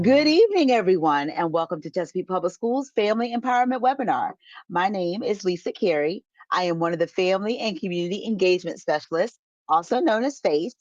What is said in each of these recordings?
Good evening, everyone, and welcome to Chesapeake Public Schools Family Empowerment Webinar. My name is Lisa Carey. I am one of the Family and Community Engagement Specialists, also known as FACE.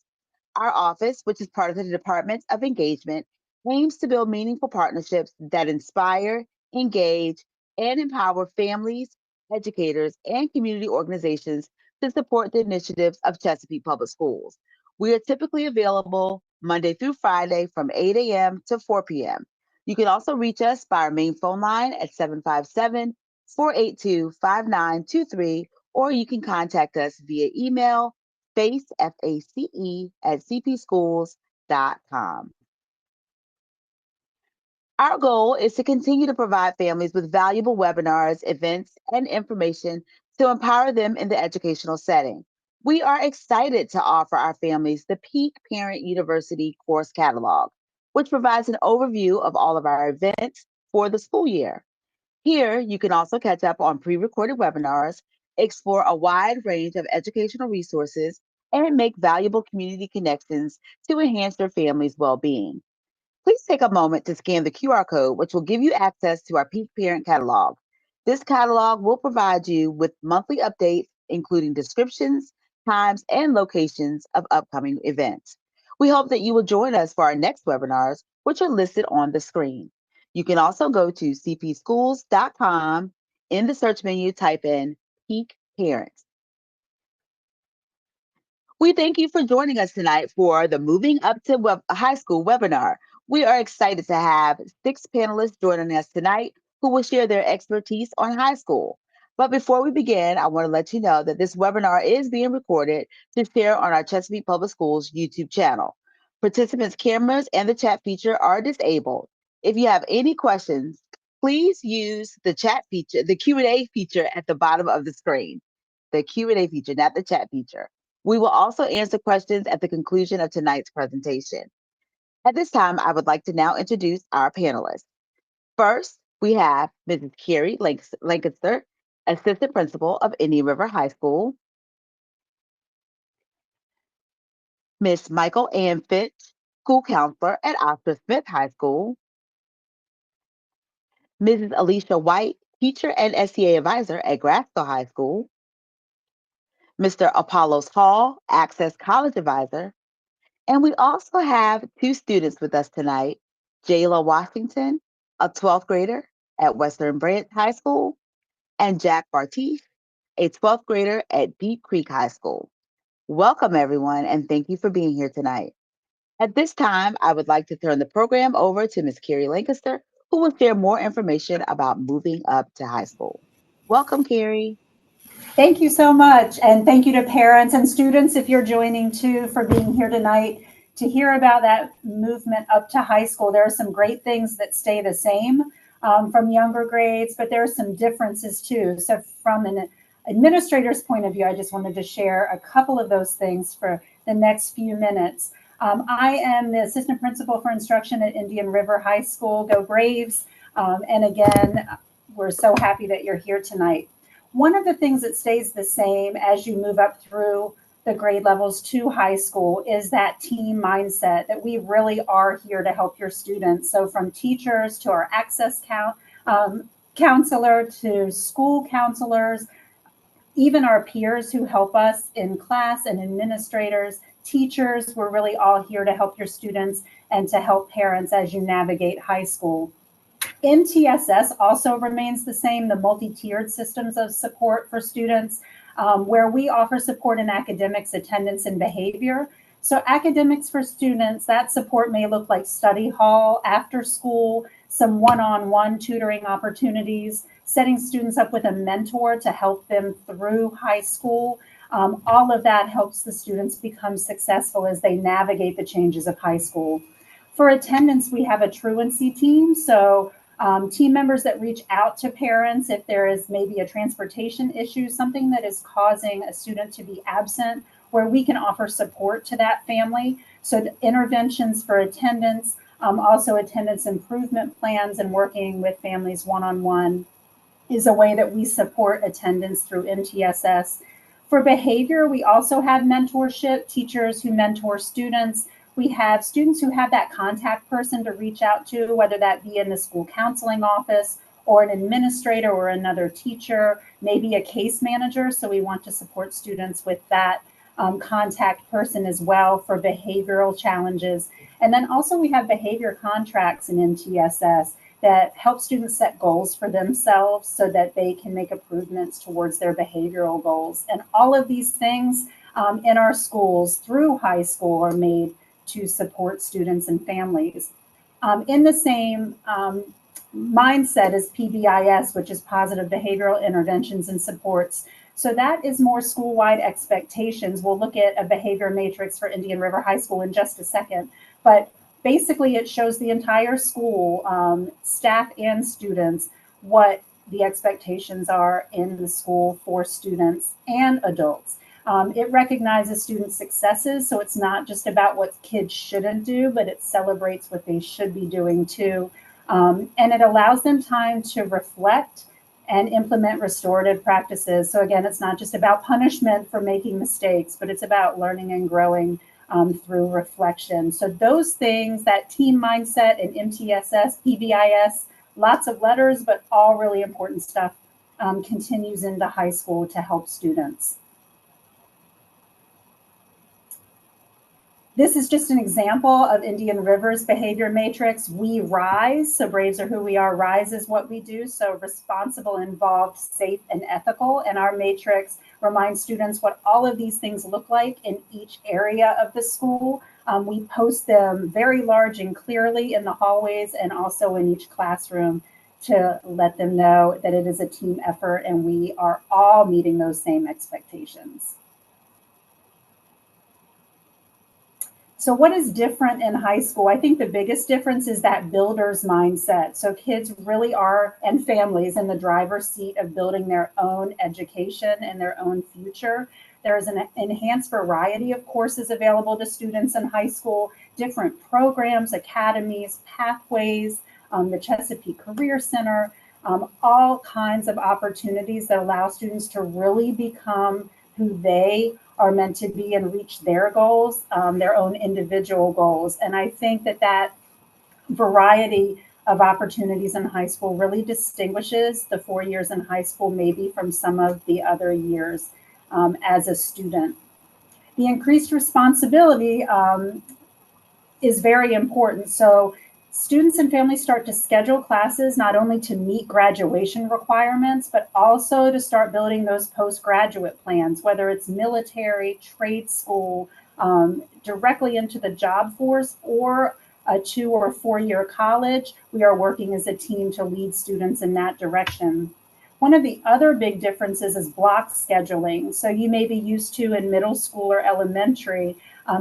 Our office, which is part of the Department of Engagement, aims to build meaningful partnerships that inspire, engage, and empower families, educators, and community organizations to support the initiatives of Chesapeake Public Schools. We are typically available Monday through Friday from 8 a.m. to 4 p.m. You can also reach us by our main phone line at 757-482-5923, or you can contact us via email FACE, F-A-C-E, at cpschools.com. Our goal is to continue to provide families with valuable webinars, events, and information to empower them in the educational setting. We are excited to offer our families the Peak Parent University course catalog, which provides an overview of all of our events for the school year. Here, you can also catch up on pre recorded webinars, explore a wide range of educational resources, and make valuable community connections to enhance your family's well being. Please take a moment to scan the QR code, which will give you access to our Peak Parent Catalog. This catalog will provide you with monthly updates, including descriptions, times, and locations of upcoming events. We hope that you will join us for our next webinars, which are listed on the screen. You can also go to cpschools.com. In the search menu, type in Peak Parents. We thank you for joining us tonight for the Moving Up to High School webinar. We are excited to have 6 panelists joining us tonight who will share their expertise on high school. But before we begin, I want to let you know that this webinar is being recorded to share on our Chesapeake Public Schools YouTube channel. Participants' cameras and the chat feature are disabled. If you have any questions, please use the chat feature, the Q&A feature at the bottom of the screen. The Q&A feature, not the chat feature. We will also answer questions at the conclusion of tonight's presentation. At this time, I would like to now introduce our panelists. First, we have Mrs. Carrie Lancaster, Assistant Principal of Indian River High School, Ms. Michael Ann Fitch, School Counselor at Oscar Smith High School, Mrs. Alicia White, Teacher and SEA Advisor at Grasco High School, Mr. Apollos Hall, Access College Advisor, and we also have 2 students with us tonight, Jayla Washington, a 12th grader at Western Branch High School, and Jack Bartiche, a 12th grader at Deep Creek High School. Welcome, everyone, and thank you for being here tonight. At this time, I would like to turn the program over to Ms. Carrie Lancaster, who will share more information about moving up to high school. Welcome, Carrie. Thank you so much. And thank you to parents and students, if you're joining too, for being here tonight to hear about that movement up to high school. There are some great things that stay the same from younger grades, but there are some differences too. So from an administrator's point of view, I just wanted to share a couple of those things for the next few minutes. I am the assistant principal for instruction at Indian River High School. Go Braves. And again, we're so happy that you're here tonight. One of the things that stays the same as you move up through the grade levels to high school is that team mindset that we really are here to help your students. So from teachers to our access counselor to school counselors, even our peers who help us in class and administrators, teachers, we're really all here to help your students and to help parents as you navigate high school. MTSS also remains the same, the multi-tiered systems of support for students, where we offer support in academics, attendance, and behavior. So academics for students, that support may look like study hall, after school, some one-on-one tutoring opportunities, setting students up with a mentor to help them through high school. All of that helps the students become successful as they navigate the changes of high school. For attendance, we have a truancy team. So team members that reach out to parents if there is maybe a transportation issue, something that is causing a student to be absent, where we can offer support to that family. So interventions for attendance, also attendance improvement plans, and working with families one-on-one is a way that we support attendance through MTSS. For behavior, we also have mentorship, teachers who mentor students. We have students who have that contact person to reach out to, whether that be in the school counseling office or an administrator or another teacher, maybe a case manager. So we want to support students with that contact person as well for behavioral challenges. And then also we have behavior contracts in MTSS that help students set goals for themselves so that they can make improvements towards their behavioral goals. And all of these things in our schools through high school are made to support students and families. In the same mindset as PBIS, which is Positive Behavioral Interventions and Supports. So that is more school-wide expectations. We'll look at a behavior matrix for Indian River High School in just a second, but basically it shows the entire school, staff and students, what the expectations are in the school for students and adults. It recognizes student successes, so it's not just about what kids shouldn't do, but it celebrates what they should be doing too. And it allows them time to reflect and implement restorative practices. So again, it's not just about punishment for making mistakes, but it's about learning and growing through reflection. So those things, that team mindset and MTSS, PBIS, lots of letters, but all really important stuff continues into high school to help students. This is just an example of Indian River's behavior matrix. We rise, so Braves are who we are, rise is what we do. So responsible, involved, safe, and ethical. And our matrix reminds students what all of these things look like in each area of the school. We post them very large and clearly in the hallways and also in each classroom to let them know that it is a team effort and we are all meeting those same expectations. So what is different in high school? I think the biggest difference is that builder's mindset. So kids really are, and families, in the driver's seat of building their own education and their own future. There's an enhanced variety of courses available to students in high school, different programs, academies, pathways, the Chesapeake Career Center, all kinds of opportunities that allow students to really become who they are meant to be and reach their goals, their own individual goals. And I think that that variety of opportunities in high school really distinguishes the 4 years in high school maybe from some of the other years as a student. The increased responsibility is very important. So students and families start to schedule classes not only to meet graduation requirements, but also to start building those postgraduate plans, whether it's military, trade school, directly into the job force, or a 2 or 4 year college. We are working as a team to lead students in that direction. One of the other big differences is block scheduling. So you may be used to in middle school or elementary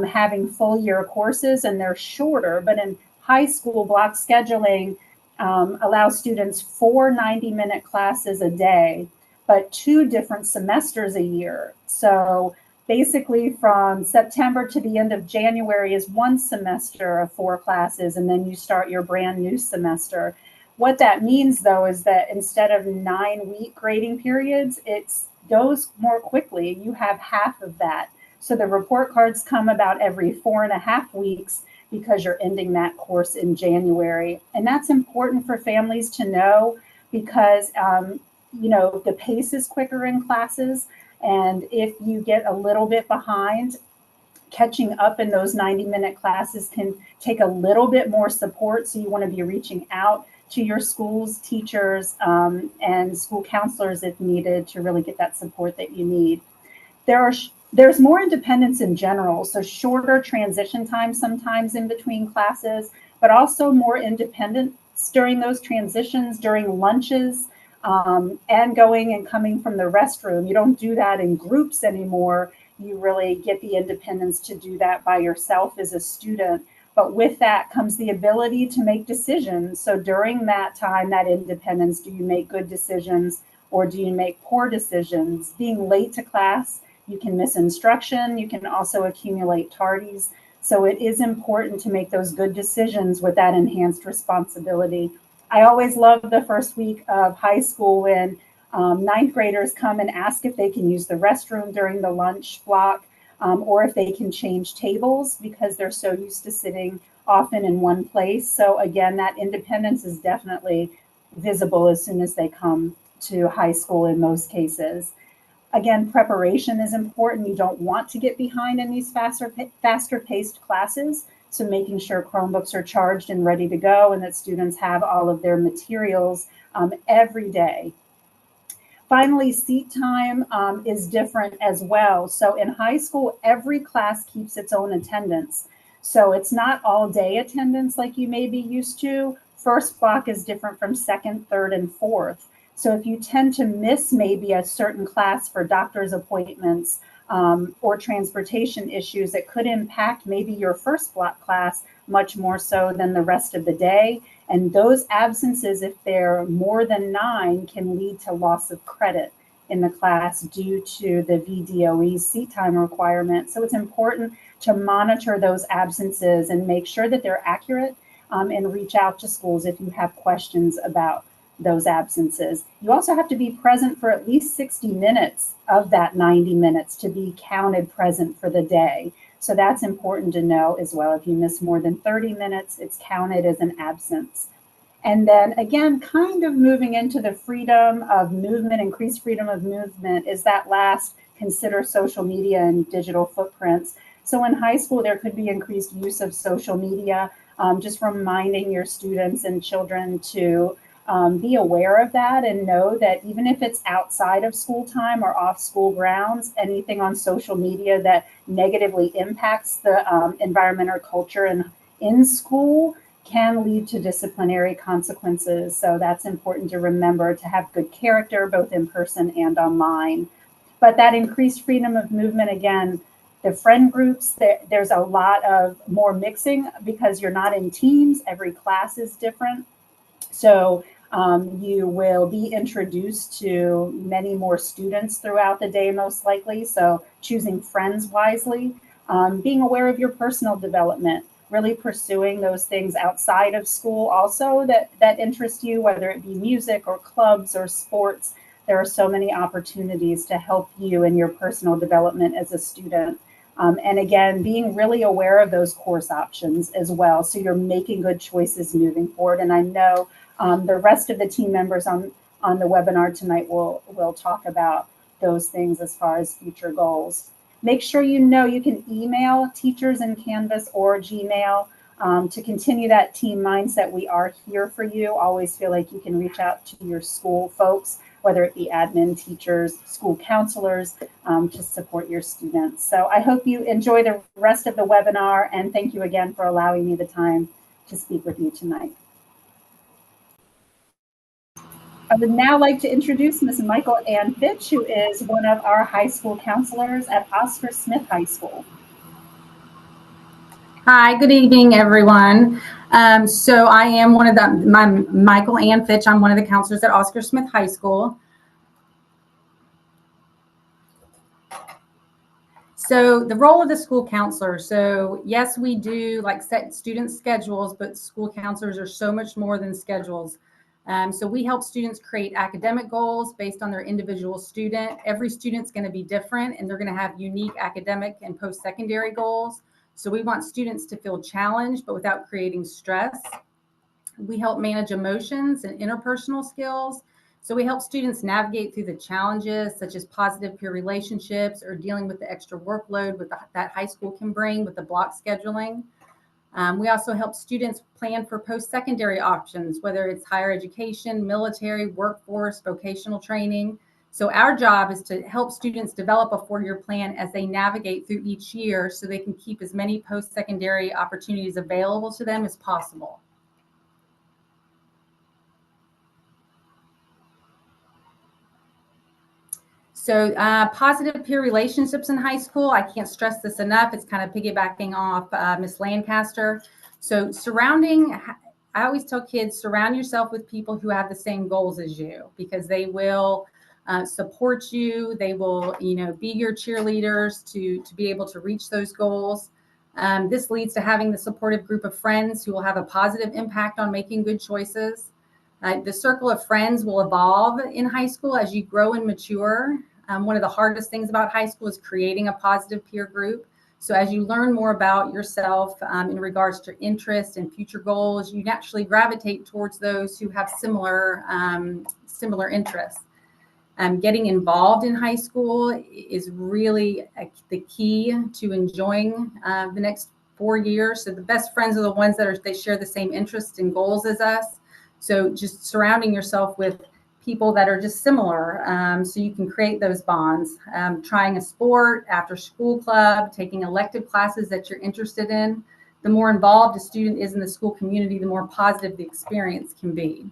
having full year courses, and they're shorter, but in high school, block scheduling allows students 4 90-minute classes a day, but 2 different semesters a year. So basically from September to the end of January is 1 semester of 4 classes, and then you start your brand new semester. What that means though is that instead of 9-week grading periods, it goes more quickly. You have half of that. So the report cards come about every 4.5 weeks, because you're ending that course in January. And that's important for families to know because, you know, the pace is quicker in classes. And if you get a little bit behind, catching up in those 90-minute classes can take a little bit more support. So you want to be reaching out to your school's teachers and school counselors if needed to really get that support that you need. There's more independence in general, so shorter transition time sometimes in between classes, but also more independence during those transitions, during lunches, and going and coming from the restroom. You don't do that in groups anymore. You really get the independence to do that by yourself as a student. But with that comes the ability to make decisions. So during that time, that independence, do you make good decisions or do you make poor decisions? Being late to class, you can miss instruction. You can also accumulate tardies. So it is important to make those good decisions with that enhanced responsibility. I always love the first week of high school when 9th graders come and ask if they can use the restroom during the lunch block. or if they can change tables because they're so used to sitting often in one place. So again, that independence is definitely visible as soon as they come to high school in most cases. Again, preparation is important. You don't want to get behind in these faster paced classes. So making sure Chromebooks are charged and ready to go and that students have all of their materials every day. Finally, seat time is different as well. So in high school, every class keeps its own attendance. So it's not all day attendance like you may be used to. First block is different from second, third, and fourth. So if you tend to miss maybe a certain class for doctor's appointments or transportation issues, it could impact maybe your first block class much more so than the rest of the day. And those absences, if they're more than 9, can lead to loss of credit in the class due to the VDOE seat time requirement. So it's important to monitor those absences and make sure that they're accurate and reach out to schools if you have questions about those absences. You also have to be present for at least 60 minutes of that 90 minutes to be counted present for the day. So that's important to know as well. If you miss more than 30 minutes, it's counted as an absence. And then again, kind of moving into the freedom of movement, increased freedom of movement is that last, consider social media and digital footprints. So in high school, there could be increased use of social media, just reminding your students and children to be aware of that and know that even if it's outside of school time or off school grounds, anything on social media that negatively impacts the environment or culture in school can lead to disciplinary consequences. So that's important to remember, to have good character, both in person and online. But that increased freedom of movement, again, the friend groups, there's a lot of more mixing because you're not in teams. Every class is different. So you will be introduced to many more students throughout the day, most likely. So choosing friends wisely, being aware of your personal development, really pursuing those things outside of school also that interest you, whether it be music or clubs or sports. There are so many opportunities to help you in your personal development as a student. And again, being really aware of those course options as well. So you're making good choices moving forward. And I know the rest of the team members on the webinar tonight will talk about those things as far as future goals. Make sure you know you can email teachers in Canvas or Gmail to continue that team mindset. We are here for you. Always feel like you can reach out to your school folks, whether it be admin, teachers, school counselors, to support your students. So I hope you enjoy the rest of the webinar, and thank you again for allowing me the time to speak with you tonight. I would now like to introduce Ms. Michael Ann Fitch, who is one of our high school counselors at Oscar Smith High School. Hi, good evening, everyone. So I am Michael Ann Fitch. I'm one of the counselors at Oscar Smith High School. So the role of the school counselor. So yes, we do like set student schedules, but school counselors are so much more than schedules. So we help students create academic goals based on their individual student. Every student's going to be different and they're going to have unique academic and post-secondary goals. So we want students to feel challenged, but without creating stress. We help manage emotions and interpersonal skills. So we help students navigate through the challenges such as positive peer relationships or dealing with the extra workload that high school can bring with the block scheduling. We also help students plan for post-secondary options, whether it's higher education, military, workforce, vocational training. So our job is to help students develop a 4-year plan as they navigate through each year so they can keep as many post-secondary opportunities available to them as possible. So positive peer relationships in high school, I can't stress this enough. It's kind of piggybacking off Ms. Lancaster. So I always tell kids, surround yourself with people who have the same goals as you, because they will support you. They will, be your cheerleaders to be able to reach those goals. This leads to having the supportive group of friends who will have a positive impact on making good choices. The circle of friends will evolve in high school as you grow and mature. One of the hardest things about high school is creating a positive peer group. So as you learn more about yourself in regards to interests and future goals, you naturally gravitate towards those who have similar interests. Getting involved in high school is really the key to enjoying the next 4 years. So the best friends are the ones they share the same interests and goals as us. So just surrounding yourself with people that are just similar, so you can create those bonds. Trying a sport, after school club, taking elective classes that you're interested in. The more involved a student is in the school community, the more positive the experience can be.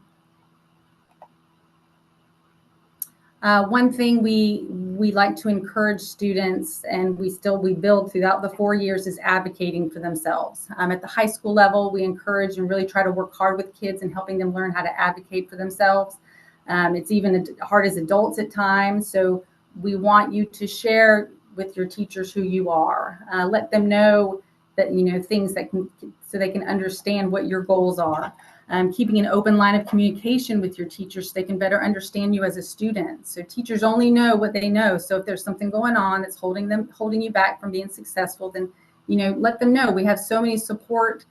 One thing we like to encourage students, and we build throughout the 4 years, is advocating for themselves. At the high school level, we encourage and really try to work hard with kids and helping them learn how to advocate for themselves. It's even hard as adults at times. So we want you to share with your teachers who you are. Let them know that, things so they can understand what your goals are. Keeping an open line of communication with your teachers so they can better understand you as a student. So teachers only know what they know. So if there's something going on that's holding you back from being successful, then, let them know. We have so many support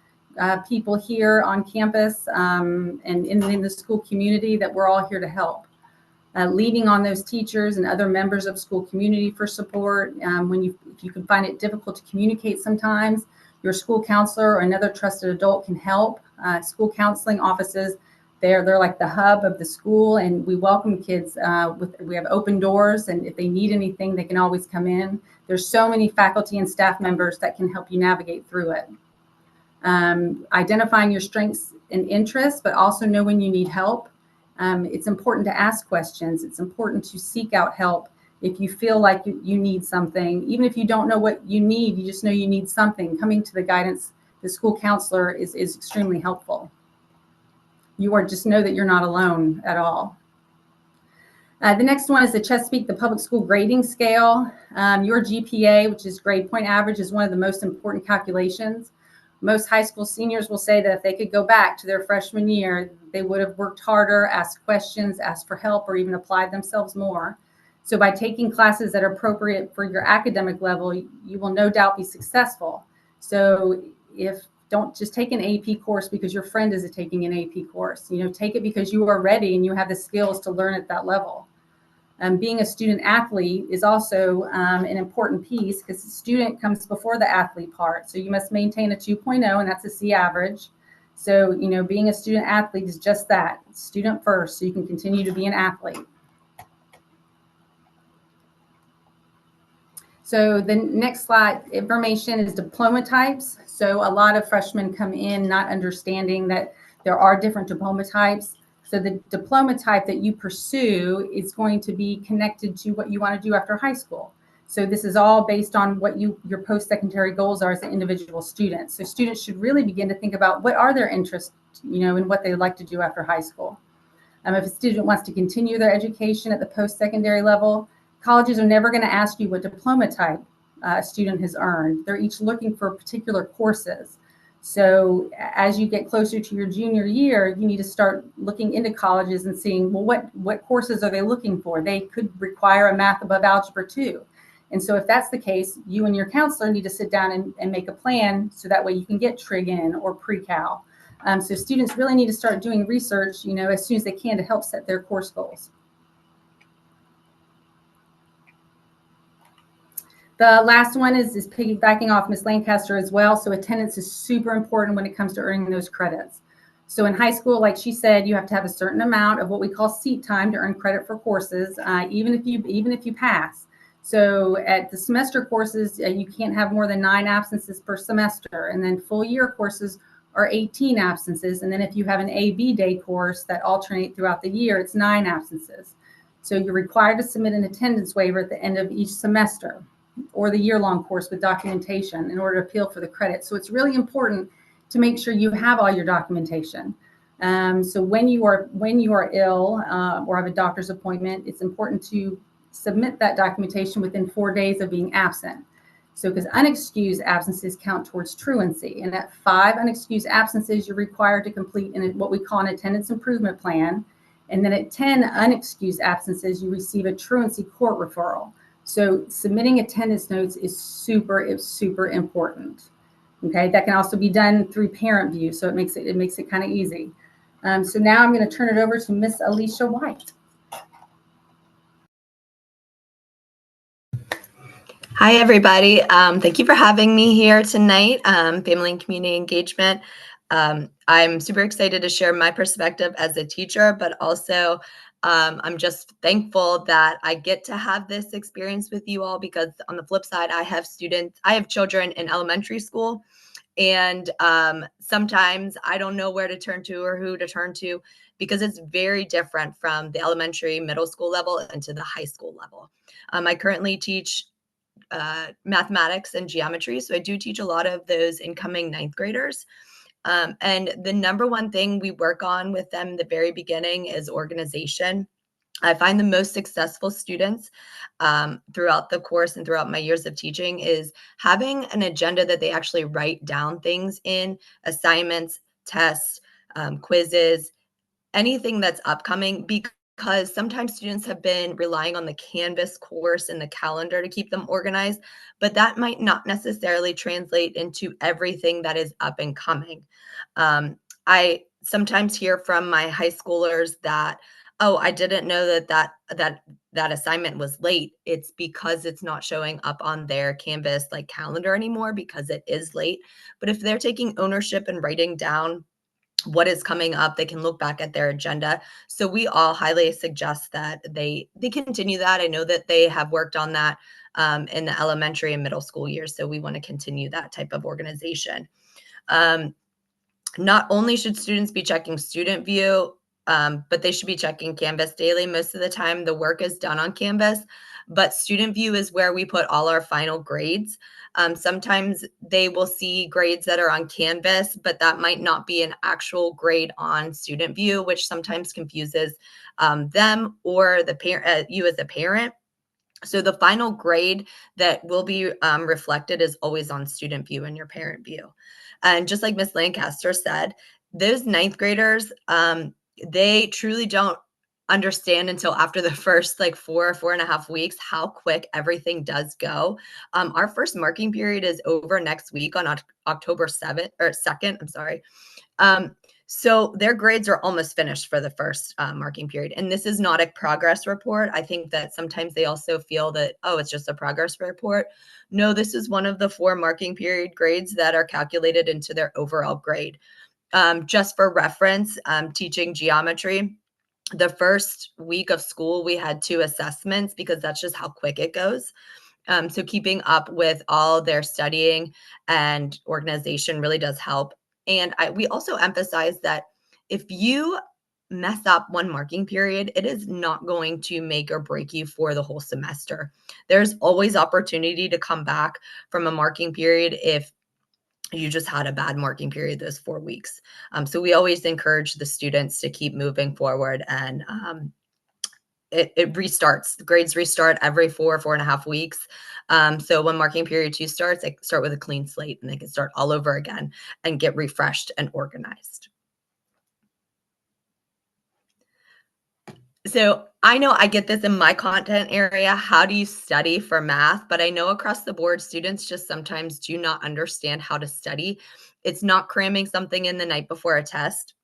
people here on campus and in the school community that we're all here to help. Leaning on those teachers and other members of school community for support. If you can find it difficult to communicate sometimes, your school counselor or another trusted adult can help. School counseling offices, they're like the hub of the school, and we welcome kids. We have open doors, and if they need anything, they can always come in. There's so many faculty and staff members that can help you navigate through it. Identifying your strengths and interests, but also know when you need help. It's important to ask questions. It's important to seek out help. If you feel like you need something, even if you don't know what you need, you just know you need something, coming to the school counselor is extremely helpful. Just know that you're not alone at all. The next one is the Chesapeake, the public school grading scale. Your GPA, which is grade point average, is one of the most important calculations. Most high school seniors will say that if they could go back to their freshman year, they would have worked harder, asked questions, asked for help, or even applied themselves more. So by taking classes that are appropriate for your academic level, you will no doubt be successful. So don't just take an AP course because your friend is taking an AP course. Take it because you are ready and you have the skills to learn at that level. Being a student athlete is also an important piece because the student comes before the athlete part. So you must maintain a 2.0, and that's a C average. So, being a student athlete is just that, student first, so you can continue to be an athlete. So the next slide information is diploma types. So a lot of freshmen come in not understanding that there are different diploma types. So the diploma type that you pursue is going to be connected to what you want to do after high school. So this is all based on what your post-secondary goals are as an individual student. So students should really begin to think about what are their interests, and what they would like to do after high school. If a student wants to continue their education at the post-secondary level, colleges are never going to ask you what diploma type a student has earned. They're each looking for particular courses. So as you get closer to your junior year, you need to start looking into colleges and seeing, well, what courses are they looking for? They could require a math above algebra 2. And so if that's the case, you and your counselor need to sit down and make a plan so that way you can get trig in or pre-cal. So students really need to start doing research, as soon as they can to help set their course goals. The last one is piggybacking off Ms. Lancaster as well. So attendance is super important when it comes to earning those credits. So in high school, like she said, you have to have a certain amount of what we call seat time to earn credit for courses, even if you pass. So at the semester courses, you can't have more than 9 absences per semester. And then full year courses are 18 absences. And then if you have an A-B day course that alternate throughout the year, it's 9 absences. So you're required to submit an attendance waiver at the end of each semester or the year-long course with documentation in order to appeal for the credit. So it's really important to make sure you have all your documentation. So when you are ill or have a doctor's appointment, it's important to submit that documentation within 4 days of being absent. So because unexcused absences count towards truancy, and at 5 unexcused absences, you're required to complete what we call an attendance improvement plan. And then at 10 unexcused absences, you receive a truancy court referral. So submitting attendance notes is super important. Okay, that can also be done through parent view, so it makes it kind of easy. So now I'm going to turn it over to Miss Alicia White. Hi, everybody. Thank you for having me here tonight, Family and Community Engagement. I'm super excited to share my perspective as a teacher, but also I'm just thankful that I get to have this experience with you all, because on the flip side, I have children in elementary school, and sometimes I don't know where to turn to or who to turn to, because it's very different from the elementary, middle school level into the high school level. I currently teach mathematics and geometry. So I do teach a lot of those incoming ninth graders. And the number one thing we work on with them in the very beginning is organization. I find the most successful students throughout the course and throughout my years of teaching is having an agenda that they actually write down things in: assignments, tests, quizzes, anything that's upcoming, because sometimes students have been relying on the Canvas course and the calendar to keep them organized, but that might not necessarily translate into everything that is up and coming. I sometimes hear from my high schoolers that, oh, I didn't know that assignment was late. It's because it's not showing up on their Canvas like calendar anymore, because it is late. But if they're taking ownership and writing down what is coming up, they can look back at their agenda. So we all highly suggest that they continue that. I know that they have worked on that in the elementary and middle school years. So we want to continue that type of organization. Not only should students be checking Student View, but they should be checking Canvas daily. Most of the time the work is done on Canvas, but Student View is where we put all our final grades. Sometimes they will see grades that are on Canvas, but that might not be an actual grade on Student View, which sometimes confuses them or the parent, you as a parent. So the final grade that will be reflected is always on Student View and your parent view. And just like Miss Lancaster said, those ninth graders, they truly don't understand until after the first like 4.5 weeks how quick everything does go. Our first marking period is over next week on October 7th or 2nd. I'm sorry. So their grades are almost finished for the first marking period. And this is not a progress report. I think that sometimes they also feel that, oh, it's just a progress report. No, this is one of the 4 marking period grades that are calculated into their overall grade. Just for reference, teaching geometry, the first week of school, we had 2 assessments because that's just how quick it goes. So keeping up with all their studying and organization really does help. And we also emphasize that if you mess up one marking period, it is not going to make or break you for the whole semester. There's always opportunity to come back from a marking period if you just had a bad marking period those 4 weeks. So we always encourage the students to keep moving forward, and it restarts. The grades restart every 4.5 weeks. So when marking period 2 starts, they start with a clean slate and they can start all over again and get refreshed and organized. So I know I get this in my content area. How do you study for math? But I know across the board, students just sometimes do not understand how to study. It's not cramming something in the night before a test.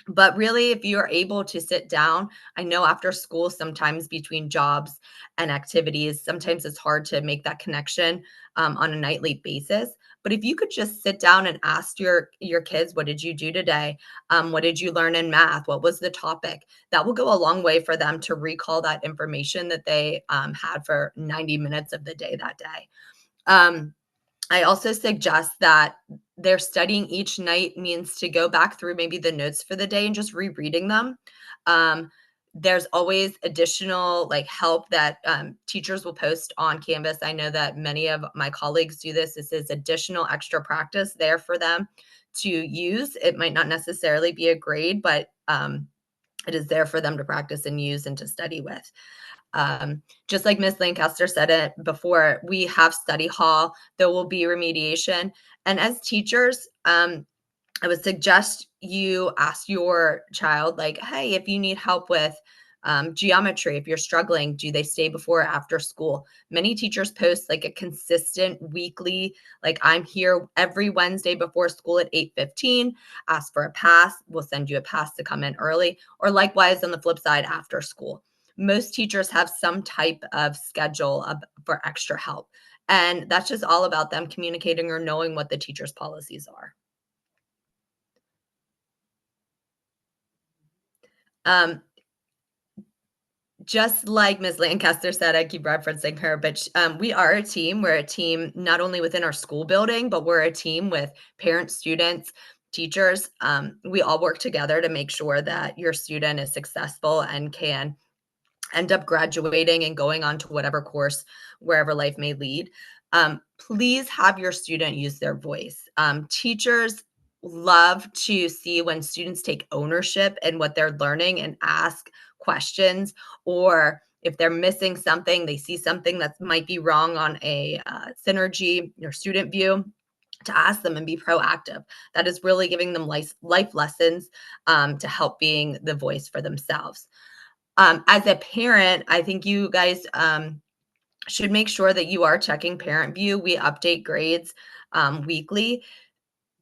But really, if you are able to sit down, I know after school, sometimes between jobs and activities, sometimes it's hard to make that connection on a nightly basis. But if you could just sit down and ask your kids, what did you do today? What did you learn in math? What was the topic? That will go a long way for them to recall that information that they had for 90 minutes of the day that day. I also suggest that they're studying each night means to go back through maybe the notes for the day and just rereading them. There's always additional like help that teachers will post on Canvas. I know that many of my colleagues do this. This is additional extra practice there for them to use. It might not necessarily be a grade, but it is there for them to practice and use and to study with. Just like Ms. Lancaster said it before, we have study hall. There will be remediation. And as teachers, I would suggest you ask your child, like, hey, if you need help with geometry, if you're struggling, do they stay before or after school? Many teachers post like a consistent weekly, like, I'm here every Wednesday before school at 8:15. Ask for a pass. We'll send you a pass to come in early. Or likewise, on the flip side, after school. Most teachers have some type of schedule for extra help. And that's just all about them communicating or knowing what the teacher's policies are. Um, just like Ms. Lancaster said, I keep referencing her, but we are a team. We're a team not only within our school building, but we're a team with parents, students, teachers. We all work together to make sure that your student is successful and can end up graduating and going on to whatever course, wherever life may lead. Please have your student use their voice. Teachers love to see when students take ownership in what they're learning and ask questions, or if they're missing something, they see something that might be wrong on a Synergy or Student View, to ask them and be proactive. That is really giving them life lessons to help being the voice for themselves. As a parent, I think you guys should make sure that you are checking Parent View. We update grades weekly.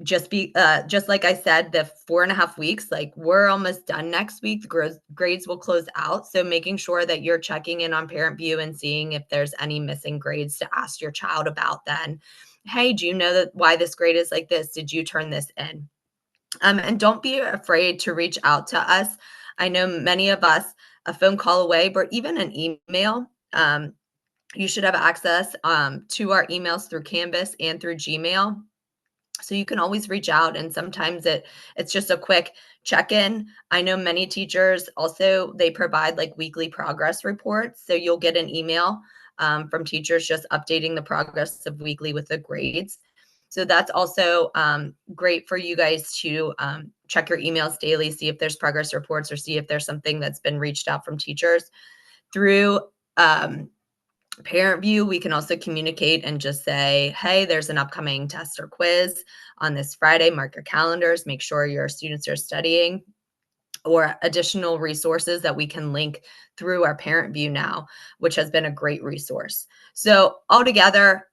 Just like I said, the 4.5 weeks, like, we're almost done next week. The grades will close out. So making sure that you're checking in on Parent View and seeing if there's any missing grades to ask your child about then. Hey, do you know that why this grade is like this? Did you turn this in? And don't be afraid to reach out to us. I know many of us, a phone call away, but even an email. You should have access to our emails through Canvas and through Gmail. So you can always reach out, and sometimes it's just a quick check-in. I know many teachers also, they provide like weekly progress reports. So you'll get an email from teachers just updating the progress of weekly with the grades. So that's also great for you guys to check your emails daily, see if there's progress reports, or see if there's something that's been reached out from teachers. Through Parent View, we can also communicate and just say, hey, there's an upcoming test or quiz on this Friday. Mark your calendars, make sure your students are studying, or additional resources that we can link through our Parent View now, which has been a great resource. So altogether,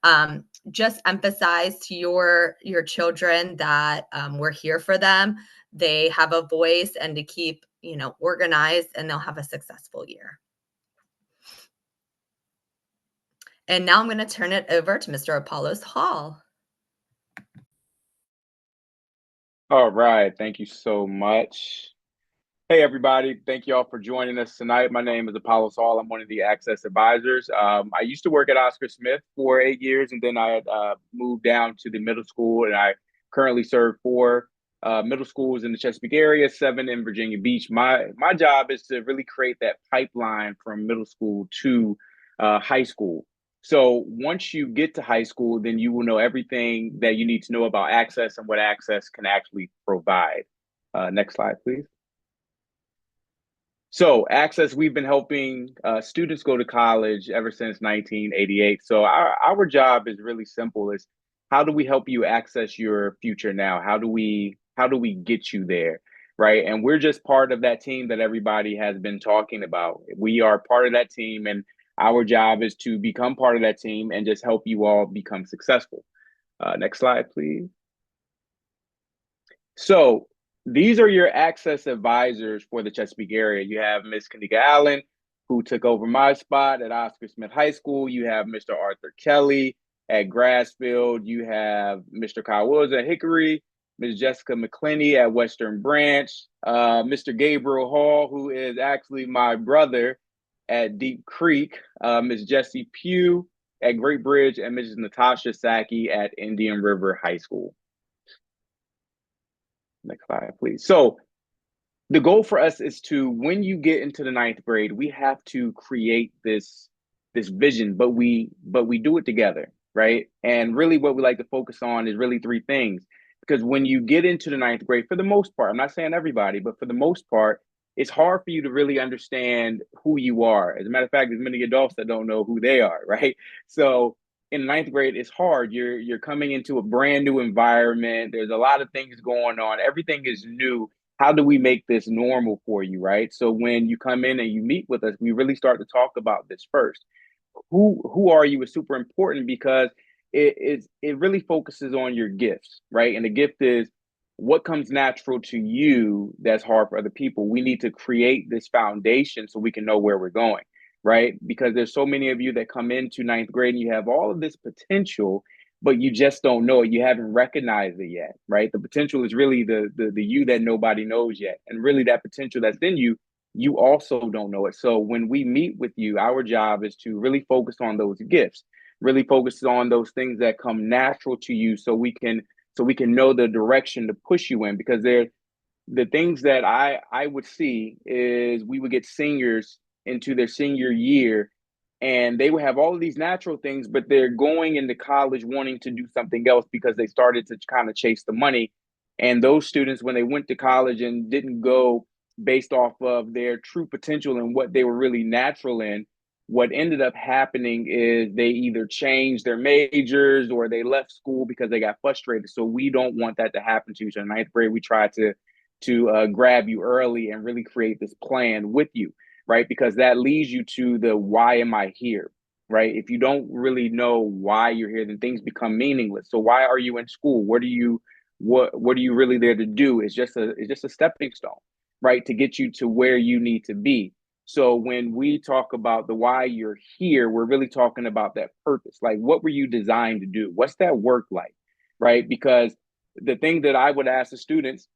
just emphasize to your children that we're here for them. They have a voice, and to keep organized, and they'll have a successful year. And now I'm going to turn it over to Mr. Apollos Hall. All right. Thank you so much. Hey, everybody. Thank you all for joining us tonight. My name is Apollos Hall. I'm one of the Access Advisors. I used to work at Oscar Smith for 8 years, and then I had moved down to the middle school, and I currently serve 4 middle schools in the Chesapeake area, 7 in Virginia Beach. My job is to really create that pipeline from middle school to high school. So once you get to high school, then you will know everything that you need to know about Access and what Access can actually provide. Next slide, please. So Access, we've been helping students go to college ever since 1988. So our job is really simple: is how do we help you access your future now? How do we get you there, right? And we're just part of that team that everybody has been talking about. We are part of that team, and our job is to become part of that team and just help you all become successful. Next slide, please. So these are your Access advisors for the Chesapeake area. You have Ms. Kanika Allen, who took over my spot at Oscar Smith High School. You have Mr. Arthur Kelly at Grassfield. You have Mr. Kyle Wills at Hickory, Ms. Jessica McClinney at Western Branch, Mr. Gabriel Hall, who is actually my brother, at Deep Creek, Ms. Jessie Pugh at Great Bridge, and Mrs. Natasha Saki at Indian River High School. Next slide, please. So the goal for us is to, when you get into the 9th grade, we have to create this vision, but we do it together, right? And really what we like to focus on is really 3 things. Because when you get into the 9th grade, for the most part, I'm not saying everybody, but for the most part, it's hard for you to really understand who you are. As a matter of fact, there's many adults that don't know who they are, right? So in ninth grade, it's hard. You're coming into a brand new environment. There's a lot of things going on. Everything is new. How do we make this normal for you, right? So when you come in and you meet with us, we really start to talk about this first. Who are you is super important because it really focuses on your gifts, right? And the gift is what comes natural to you that's hard for other people. We need to create this foundation so we can know where we're going, right? Because there's so many of you that come into ninth grade and you have all of this potential, but you just don't know it. You haven't recognized it yet, right? The potential is really the you that nobody knows yet. And really that potential that's in you, you also don't know it. So when we meet with you, our job is to really focus on those gifts, really focus on those things that come natural to you so we can know the direction to push you in, because they're the things that I would see is we would get seniors into their senior year and they would have all of these natural things, but they're going into college wanting to do something else because they started to kind of chase the money. And those students, when they went to college and didn't go based off of their true potential and what they were really natural in, what ended up happening is they either changed their majors or they left school because they got frustrated. So we don't want that to happen to you. So in ninth grade, we try to grab you early and really create this plan with you, right? Because that leads you to the why am I here, right? If you don't really know why you're here, then things become meaningless. So why are you in school? What are you really there to do? It's just a stepping stone, right? To get you to where you need to be. So when we talk about the why you're here, we're really talking about that purpose. Like, what were you designed to do? What's that work like, right? Because the thing that I would ask the students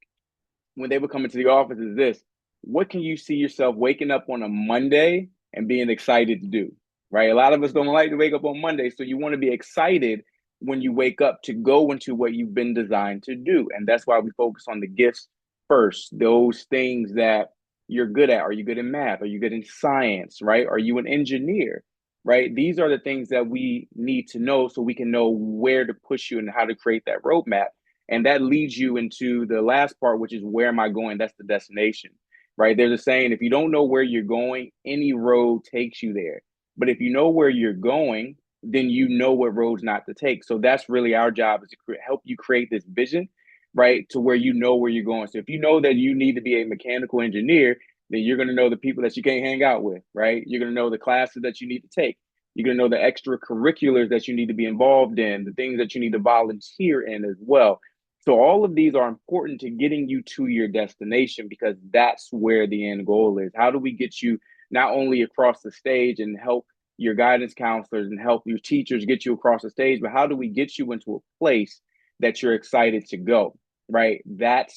when they would come into the office is this: what can you see yourself waking up on a Monday and being excited to do, right? A lot of us don't like to wake up on Monday. So you want to be excited when you wake up to go into what you've been designed to do. And that's why we focus on the gifts first, those things that you're good at. Are you good in math? Are you good in science, right? Are you an engineer, right? These are the things that we need to know so we can know where to push you and how to create that roadmap. And that leads you into the last part, which is where am I going? That's the destination, right? There's a saying, if you don't know where you're going, any road takes you there. But if you know where you're going, then you know what roads not to take. So that's really our job, is to help you create this vision, right? To where you know where you're going. So if you know that you need to be a mechanical engineer, then you're going to know the people that you can't hang out with, right? You're going to know the classes that you need to take. You're going to know the extracurriculars that you need to be involved in, the things that you need to volunteer in as well. So all of these are important to getting you to your destination, because that's where the end goal is. How do we get you not only across the stage and help your guidance counselors and help your teachers get you across the stage, but how do we get you into a place that you're excited to go, right? That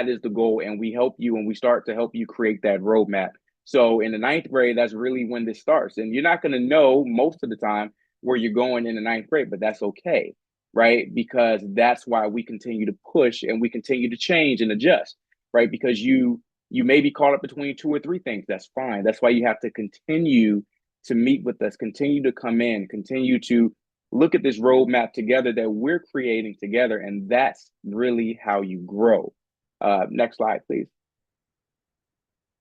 is the goal. And we help you, and we start to help you create that roadmap. So in the ninth grade, that's really when this starts. And you're not going to know most of the time where you're going in the ninth grade, but that's okay, right? Because that's why we continue to push and we continue to change and adjust, right? Because you may be caught up between two or three things. That's fine. That's why you have to continue to meet with us, continue to come in, continue to look at this roadmap together that we're creating together. And that's really how you grow. Next slide, please.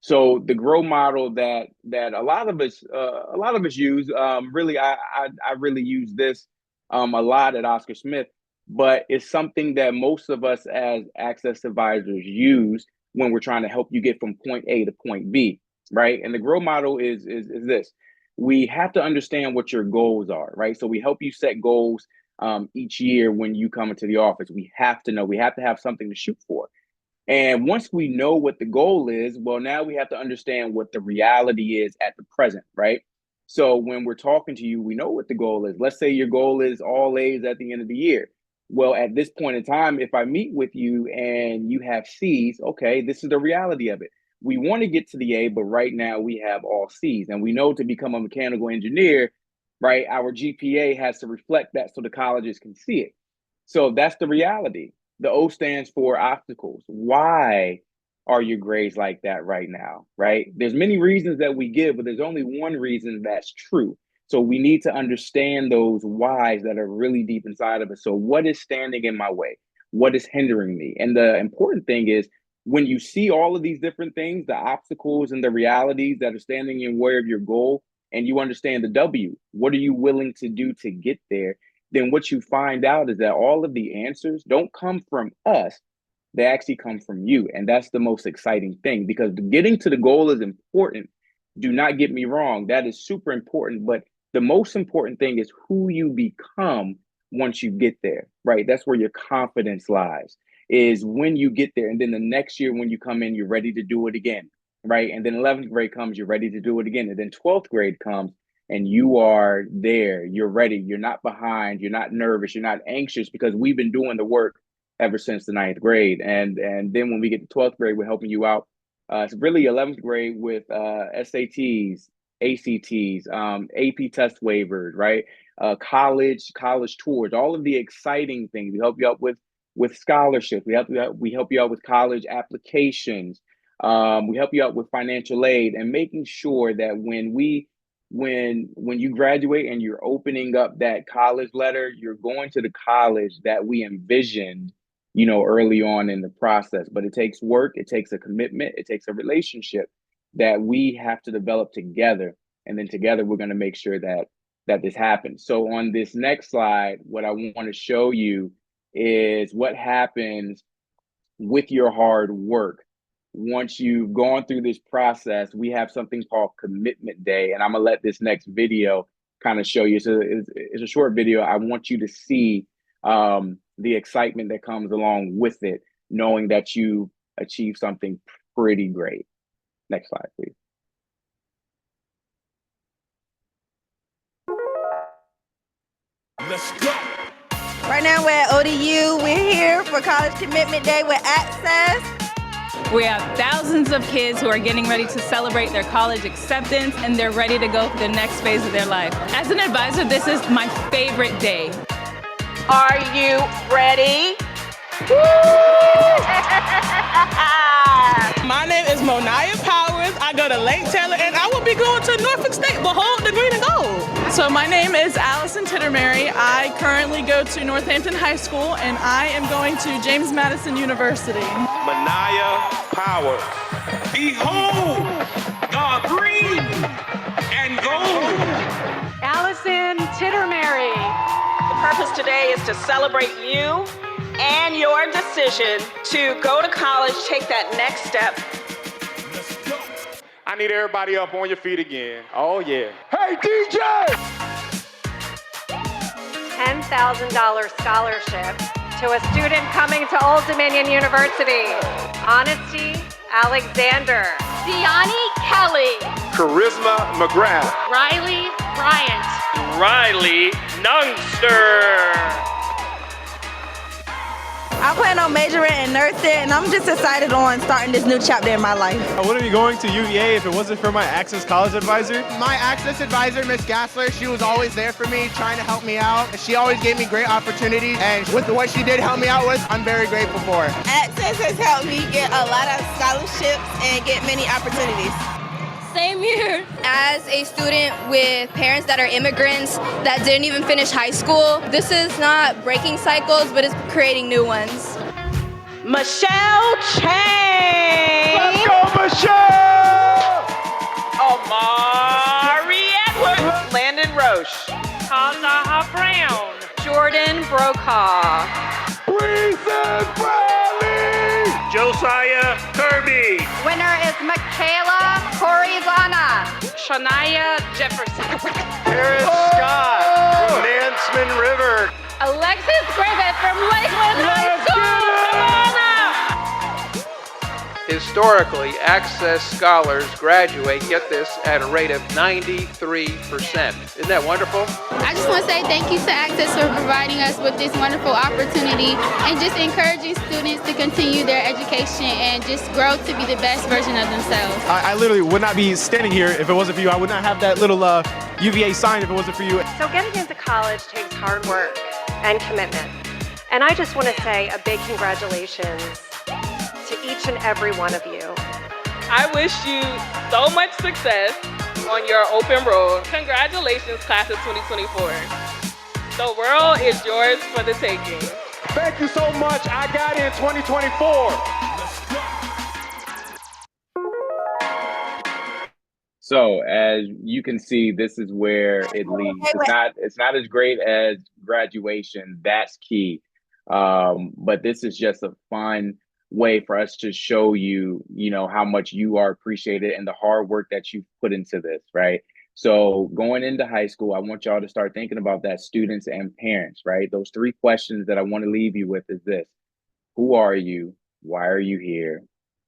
So the grow model that a lot of us use, really, I really use this a lot at Oscar Smith, but it's something that most of us as access advisors use when we're trying to help you get from point A to point B, right? And the grow model is this: we have to understand what your goals are, right? So we help you set goals each year when you come into the office. We have to know, we have to have something to shoot for. And once we know what the goal is, well, now we have to understand what the reality is at the present, right? So when we're talking to you, we know what the goal is. Let's say your goal is all A's at the end of the year. Well, at this point in time, if I meet with you and you have C's, okay, this is the reality of it. We want to get to the A, but right now we have all C's. And we know to become a mechanical engineer, right, our GPA has to reflect that so the colleges can see it. So that's the reality. The O stands for obstacles. Why are your grades like that right now, right? There's many reasons that we give, but there's only one reason that's true. So we need to understand those whys that are really deep inside of us. So what is standing in my way? What is hindering me? And the important thing is, when you see all of these different things, the obstacles and the realities that are standing in way of your goal, and you understand the W, what are you willing to do to get there? Then what you find out is that all of the answers don't come from us. They actually come from you. And that's the most exciting thing, because getting to the goal is important. Do not get me wrong. That is super important. But the most important thing is who you become once you get there, right? That's where your confidence lies, is when you get there. And then the next year, when you come in, you're ready to do it again, right? And then 11th grade comes, you're ready to do it again. And then 12th grade comes and you are there, you're ready, you're not behind, you're not nervous, you're not anxious, because we've been doing the work ever since the 9th grade. And then when we get to 12th grade, we're helping you out. It's really 11th grade with SATs, ACTs, AP test waivers, right? College tours, all of the exciting things. We help you out with scholarships. We help you out with college applications. We help you out with financial aid, and making sure that when you graduate and you're opening up that college letter, you're going to the college that we envisioned, early on in the process. But it takes work, it takes a commitment, it takes a relationship that we have to develop together. And then together, we're going to make sure that this happens. So on this next slide, what I want to show you is what happens with your hard work. Once you've gone through this process, we have something called Commitment Day. And I'm going to let this next video kind of show you. So it's a short video. I want you to see the excitement that comes along with it, knowing that you achieved something pretty great. Next slide, please. Let's go. Right now we're at ODU. We're here for College Commitment Day with Access. We have thousands of kids who are getting ready to celebrate their college acceptance, and they're ready to go for the next phase of their life. As an advisor, this is my favorite day. Are you ready? My name is Moniah Powers. I go to Lake Taylor, and I will be going to Norfolk State. Behold the green and gold. So my name is Allison Tittermary. I currently go to Northampton High School, and I am going to James Madison University. Moniah Powers. Behold the green and gold. Allison Tittermary. The purpose today is to celebrate you and your decision to go to college, take that next step. I need everybody up on your feet again. Oh, yeah. Hey, DJ! $10,000 scholarship to a student coming to Old Dominion University. Honesty Alexander. Deani Kelly. Charisma McGrath. Riley Bryant. Riley Nungster. I plan on majoring in nursing, and I'm just excited on starting this new chapter in my life. I wouldn't be going to UVA if it wasn't for my Access College advisor. My Access advisor, Miss Gassler, she was always there for me, trying to help me out. She always gave me great opportunities, and with what she did help me out with, I'm very grateful for her. Access has helped me get a lot of scholarships and get many opportunities. Same here. As a student with parents that are immigrants that didn't even finish high school, this is not breaking cycles, but it's creating new ones. Michelle Chang. Let's go, Michelle! Amari Edwards. Landon Roche. Kazaha Brown. Jordan Brokaw. Reese's Bradley! Josiah Kirby. Winner is Michaela Corizana. Shania Jefferson. Harris Scott from Nansemond River. Alexis Griffith from Lakeland High School. Historically, Access scholars graduate, get this, at a rate of 93%. Isn't that wonderful? I just want to say thank you to Access for providing us with this wonderful opportunity and just encouraging students to continue their education and just grow to be the best version of themselves. I literally would not be standing here if it wasn't for you. I would not have that little UVA sign if it wasn't for you. So getting into college takes hard work and commitment. And I just want to say a big congratulations to each and every one of you. I wish you so much success on your open road. Congratulations, class of 2024. The world is yours for the taking. Thank you so much. I got in 2024. So as you can see, this is where it leads. It's not as great as graduation. That's key. But this is just a fun way for us to show you, you know, how much you are appreciated and the hard work that you put into this, right? So going into high school, I want y'all to start thinking about that, students and parents, right? Those 3 questions that I want to leave you with is this: who are you? Why are you here?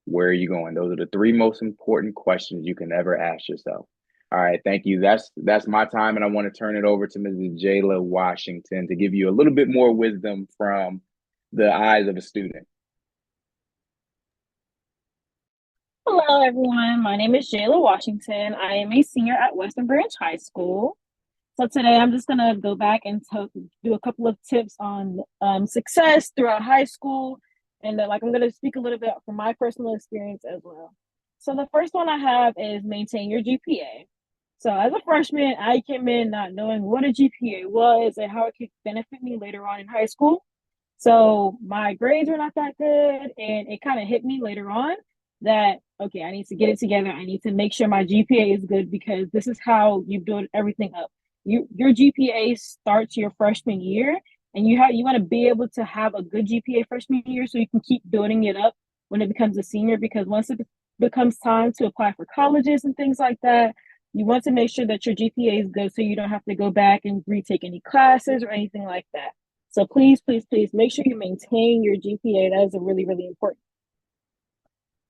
Where are you going? Those are the 3 most important questions you can ever ask yourself. All right, thank you. That's my time, and I want to turn it over to Mrs. Jayla Washington to give you a little bit more wisdom from the eyes of a student. Hello, everyone. My name is Jayla Washington. I am a senior at Western Branch High School. So today I'm just going to go back and do a couple of tips on success throughout high school. And I'm going to speak a little bit from my personal experience as well. So the first one I have is maintain your GPA. So as a freshman, I came in not knowing what a GPA was and how it could benefit me later on in high school. So my grades were not that good, and it kind of hit me later on that, okay, I need to get it together. I need to make sure my GPA is good, because this is how you build everything up. Your GPA starts your freshman year, and you want to be able to have a good GPA freshman year so you can keep building it up when it becomes a senior, because once it becomes time to apply for colleges and things like that, you want to make sure that your GPA is good so you don't have to go back and retake any classes or anything like that. So please, please, please make sure you maintain your GPA. That is really, really important.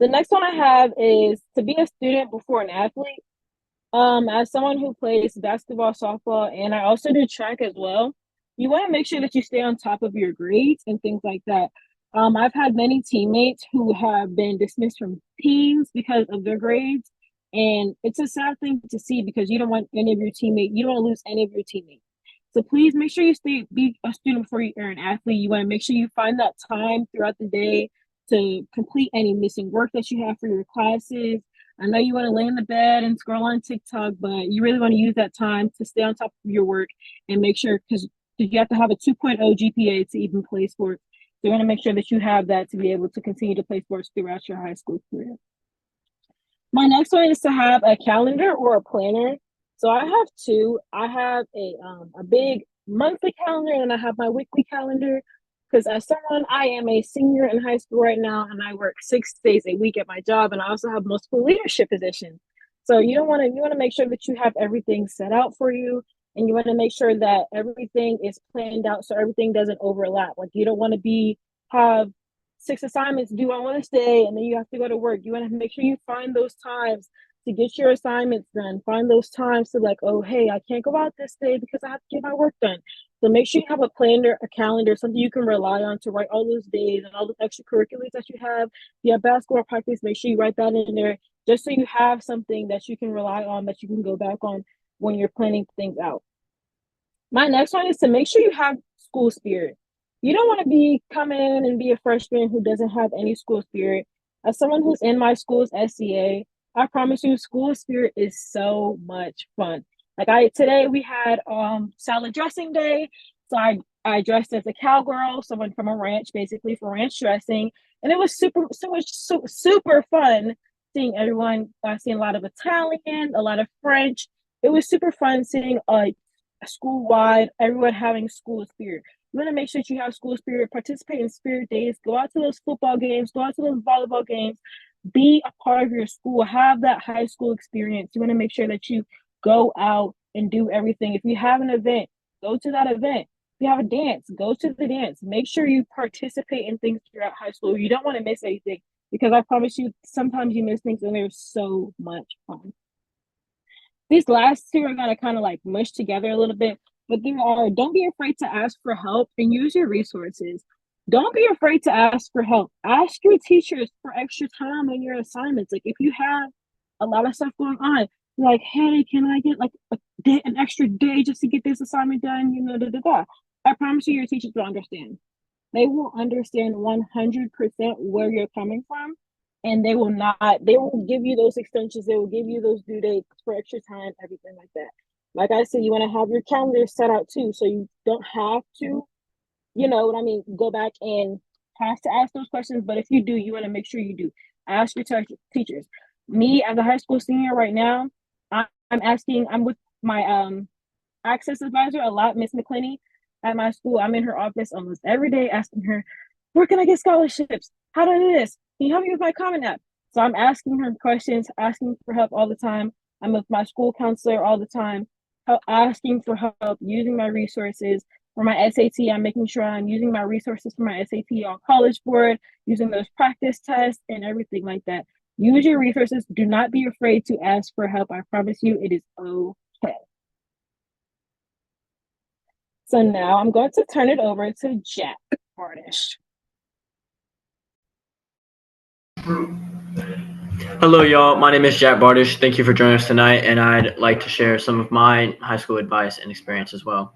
The next one I have is to be a student before an athlete. As someone who plays basketball, softball, and I also do track as well, you want to make sure that you stay on top of your grades and things like that. I've had many teammates who have been dismissed from teams because of their grades, and it's a sad thing to see, because you don't want to lose any of your teammates. So please make sure you be a student before you're an athlete. You want to make sure you find that time throughout the day to complete any missing work that you have for your classes. I know you want to lay in the bed and scroll on TikTok, but you really want to use that time to stay on top of your work and make sure, because you have to have a 2.0 GPA to even play sports. So you want to make sure that you have that to be able to continue to play sports throughout your high school career. My next one is to have a calendar or a planner. So I have 2. I have a big monthly calendar, and I have my weekly calendar. Because as someone, I am a senior in high school right now, and I work 6 days a week at my job, and I also have multiple leadership positions. So you want to make sure that you have everything set out for you, and you want to make sure that everything is planned out so everything doesn't overlap. Like, you don't want to have 6 assignments due on one day, and then you have to go to work. You want to make sure you find those times to get your assignments done. Find those times to oh, hey, I can't go out this day because I have to get my work done. So make sure you have a planner, a calendar, something you can rely on to write all those days and all the extracurriculars that you have. If you have basketball practice, make sure you write that in there, just so you have something that you can rely on, that you can go back on when you're planning things out. My next one is to make sure you have school spirit. You don't want to come in and be a freshman who doesn't have any school spirit. As someone who's in my school's SCA, I promise you, school spirit is so much fun. Today we had salad dressing day. So I dressed as a cowgirl, someone from a ranch, basically for ranch dressing. And it was super fun seeing everyone, seeing a lot of Italian, a lot of French. It was super fun seeing school-wide, everyone having school spirit. You want to make sure that you have school spirit, participate in spirit days, go out to those football games, go out to those volleyball games, be a part of your school, have that high school experience. You want to make sure that you go out and do everything. If you have an event, go to that event. If you have a dance, go to the dance. Make sure you participate in things throughout high school. You don't want to miss anything, because I promise you, sometimes you miss things and they're so much fun. These last 2 are going to kind of mush together a little bit, but don't be afraid to ask for help and use your resources. Don't be afraid to ask for help. Ask your teachers for extra time on your assignments. If you have a lot of stuff going on, hey, can I get an extra day just to get this assignment done? I promise you, your teachers will understand. They will understand 100% where you're coming from, and they will give you those extensions. They will give you those due dates for extra time, everything like that. Like I said, you want to have your calendar set out too, so you don't have to, go back and have to ask those questions. But if you do, you want to make sure you do. Ask your teachers. Me, as a high school senior right now, I'm with my access advisor a lot, Miss McClinney at my school. I'm in her office almost every day asking her, where can I get scholarships? How do I do this? Can you help me with my Common App? So I'm asking her questions, asking for help all the time. I'm with my school counselor all the time, asking for help, using my resources. For my SAT, I'm making sure I'm using my resources for my SAT on College Board, using those practice tests and everything like that. Use your resources. Do not be afraid to ask for help. I promise you, it is okay. So now I'm going to turn it over to Jack Bardish. Hello, y'all. My name is Jack Bardish. Thank you for joining us tonight, and I'd like to share some of my high school advice and experience as well.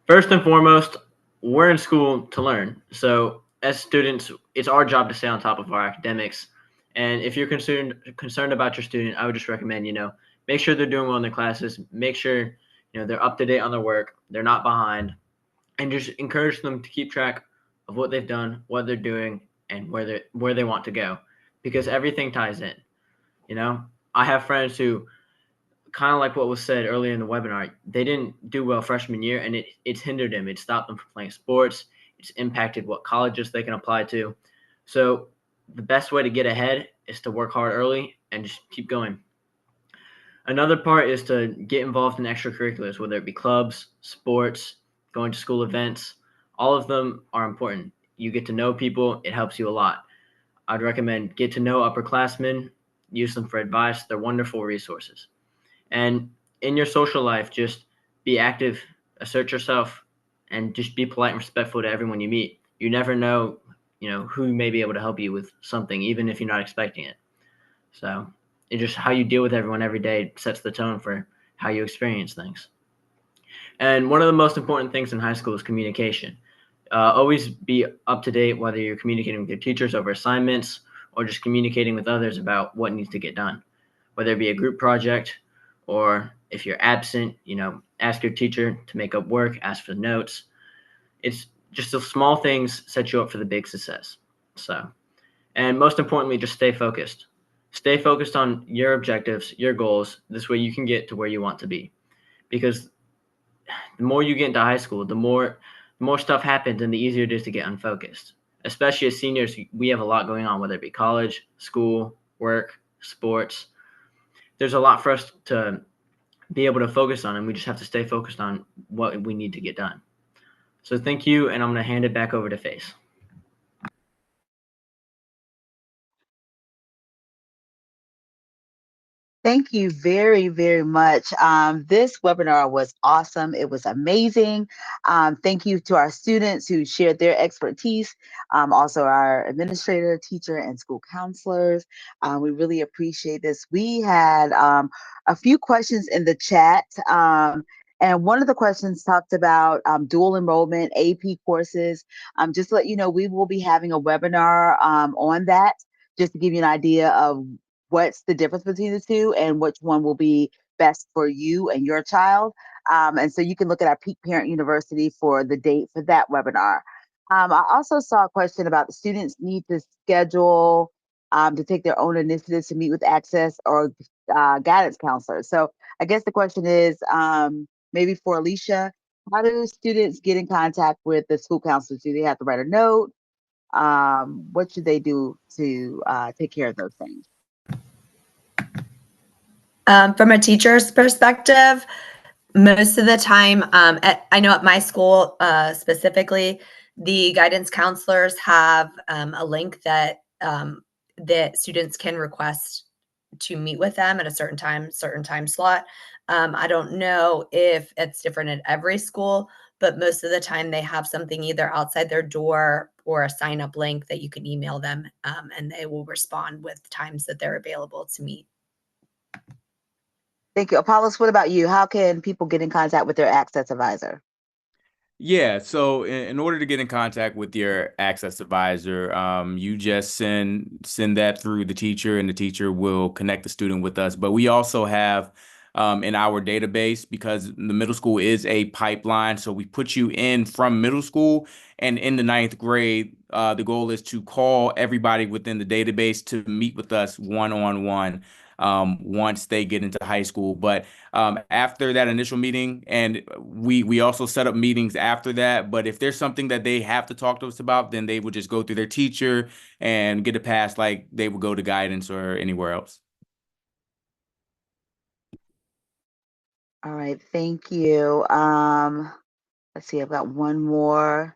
First and foremost, we're in school to learn. So as students, it's our job to stay on top of our academics. And if you're concerned about your student, I would just recommend, make sure they're doing well in their classes, make sure, they're up to date on their work, they're not behind, and just encourage them to keep track of what they've done, what they're doing, and where they want to go, because everything ties in. I have friends who, kind of like what was said earlier in the webinar, they didn't do well freshman year, and it's hindered them. It stopped them from playing sports. It's impacted what colleges they can apply to. So the best way to get ahead is to work hard early and just keep going. Another part is to get involved in extracurriculars, whether it be clubs, sports, going to school events. All of them are important. You get to know people. It helps you a lot. I'd recommend get to know upperclassmen, use them for advice. They're wonderful resources. And in your social life, just be active, assert yourself, and just be polite and respectful to everyone you meet. You never know, who may be able to help you with something, even if you're not expecting it. So it's just how you deal with everyone every day sets the tone for how you experience things. And one of the most important things in high school is communication. Always be up to date, whether you're communicating with your teachers over assignments or just communicating with others about what needs to get done, whether it be a group project or if you're absent, ask your teacher to make up work, ask for notes. It's just the small things set you up for the big success. So, and most importantly, just stay focused. Stay focused on your objectives, your goals. This way you can get to where you want to be. Because the more you get into high school, the more stuff happens and the easier it is to get unfocused. Especially as seniors, we have a lot going on, whether it be college, school, work, sports. There's a lot for us to be able to focus on, and we just have to stay focused on what we need to get done. So thank you, and I'm going to hand it back over to Face. Thank you very, very much. This webinar was awesome. It was amazing. Thank you to our students who shared their expertise, also our administrator, teacher, and school counselors. We really appreciate this. We had a few questions in the chat. And one of the questions talked about dual enrollment, AP courses. Just to let you know, we will be having a webinar on that, just to give you an idea of what's the difference between the two and which one will be best for you and your child. And so you can look at our Peak Parent University for the date for that webinar. I also saw a question about the students need to schedule to take their own initiatives to meet with Access or guidance counselors. So I guess the question is maybe for Alicia, how do students get in contact with the school counselors? Do they have to write a note? What should they do to take care of those things? From a teacher's perspective, most of the time, I know at my school specifically, the guidance counselors have a link that students can request to meet with them at a certain time slot. I don't know if it's different at every school, but most of the time they have something either outside their door or a sign-up link that you can email them, and they will respond with times that they're available to meet. Thank you. Apollos, what about you? How can people get in contact with their Access advisor? Yeah, so in order to get in contact with your Access advisor, you just send that through the teacher, and the teacher will connect the student with us. But we also have in our database, because the middle school is a pipeline, so we put you in from middle school, and in the 9th grade, the goal is to call everybody within the database to meet with us one-on-one. once they get into high school. But after that initial meeting, and we also set up meetings after that. But if there's something that they have to talk to us about, then they would just go through their teacher and get a pass like they would go to guidance or anywhere else. All right, thank you. Let's see, I've got one more.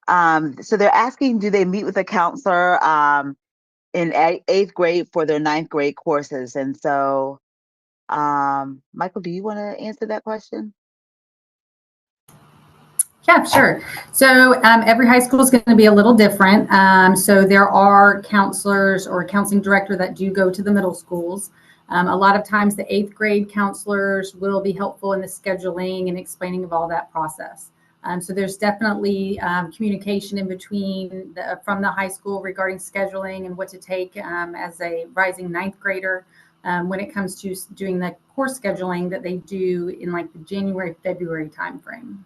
So they're asking, do they meet with a counselor in eighth grade for their ninth grade courses? And so, Michael, do you want to answer that question? Yeah, sure. So every high school is going to be a little different. So there are counselors or counseling director that do go to the middle schools. A lot of times the eighth grade counselors will be helpful in the scheduling and explaining of all that process. So there's definitely communication in between from the high school regarding scheduling and what to take as a rising ninth grader when it comes to doing the course scheduling that they do in like the January, February timeframe.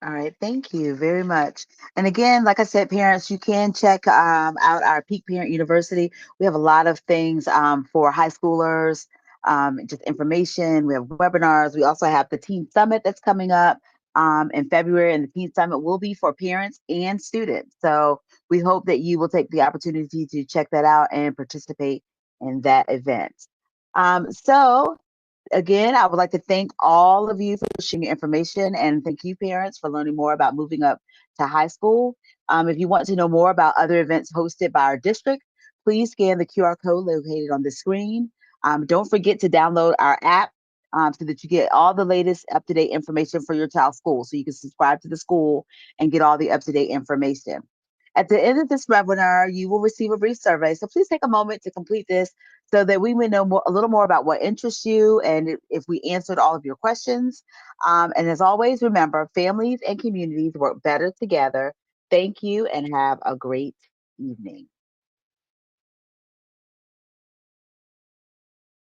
All right, thank you very much. And again, like I said, parents, you can check out our Peak Parent University. We have a lot of things for high schoolers, just information. We have webinars. We also have the Teen Summit that's coming up in February, and the Teen Summit will be for parents and students. So we hope that you will take the opportunity to check that out and participate in that event. So again, I would like to thank all of you for sharing your information, and thank you, parents, for learning more about moving up to high school. If you want to know more about other events hosted by our district, please scan the QR code located on the screen. Don't forget to download our app so that you get all the latest up-to-date information for your child's school, so you can subscribe to the school and get all the up-to-date information. At the end of this webinar, you will receive a brief survey. So please take a moment to complete this so that we may know a little more about what interests you and if we answered all of your questions. And as always, remember, families and communities work better together. Thank you and have a great evening.